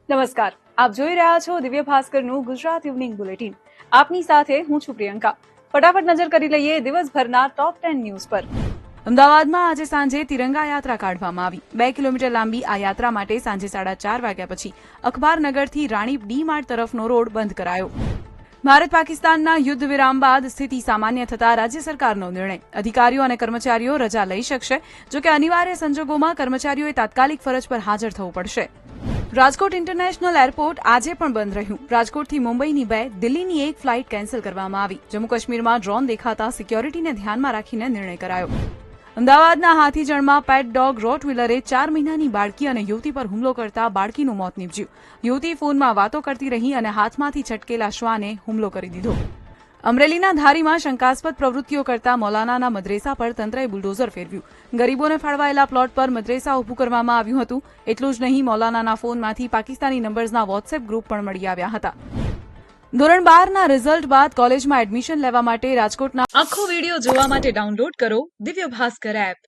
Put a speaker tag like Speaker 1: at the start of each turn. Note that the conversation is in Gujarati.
Speaker 1: નમસ્કાર, આપ જોઈ રહ્યા છો દિવ્ય ભાસ્કરનું ગુજરાત ઇવનિંગ બુલેટિન. આપની સાથે હું છું પ્રિયંકા. ફટાફટ નજર કરી લઈએ દિવસભરના ટોપ 10 ન્યૂઝ પર. અમદાવાદમાં આજે સાંજે તિરંગા યાત્રા કાઢવામાં આવી. 2 કિલોમીટર લાંબી આ યાત્રા માટે સાંજે 4:30 વાગ્યા પછી અખબારનગરથી રાણી ડી માર્ટ તરફનો રોડ બંધ કરાયો. ભારત પાકિસ્તાનના યુદ્ધ વિરામ બાદ સ્થિતિ સામાન્ય થતા રાજ્ય સરકારનો નિર્ણય. અધિકારીઓ અને કર્મચારીઓ રજા લઈ શકશે, જોકે અનિવાર્ય સંજોગોમાં કર્મચારીઓએ તાત્કાલિક ફરજ પર હાજર થવું પડશે. રાજકોટ ઇન્ટરનેશનલ એરપોર્ટ આજે પણ બંધ રહ્યું. રાજકોટથી મુંબઈની 2, દિલ્હીની 1 ફ્લાઇટ કેન્સલ કરવામાં આવી. જમ્મુ કાશ્મીરમાં ડ્રોન દેખાતા સિક્યોરિટીને ધ્યાનમાં રાખીને નિર્ણય કરાયો. અમદાવાદના હાથીજણમાં પેટ ડોગ રોટવિલરે 4 મહિનાની બાળકી અને યુવતી પર હુમલો કરતા બાળકીનું મોત નીપજ્યું. યુવતી ફોનમાં વાતો કરતી રહી અને હાથમાંથી છટકેલા શ્વાને હુમલો કરી દીધો. અમરેલીના ધારીમાં શંકાસ્પદ પ્રવૃત્તિઓ કરતા મૌલાનાના મદ્રેસા પર તંત્રએ બુલડોઝર ફેરવ્યું. ગરીબોને ફાળવાયેલા પ્લોટ પર મદ્રેસા ઉભું કરવામાં આવ્યું હતું. એટલું જ નહીં, મૌલાનાના ફોનમાંથી પાકિસ્તાની નંબર્સના વોટ્સએપ ગ્રુપ પણ મળી આવ્યા હતા. ધોરણ 12ના રિઝલ્ટ બાદ કોલેજમાં એડમિશન લેવા માટે રાજકોટના આખો વિડીયો જોવા માટે ડાઉનલોડ કરો દિવ્ય ભાસ્કર એપ.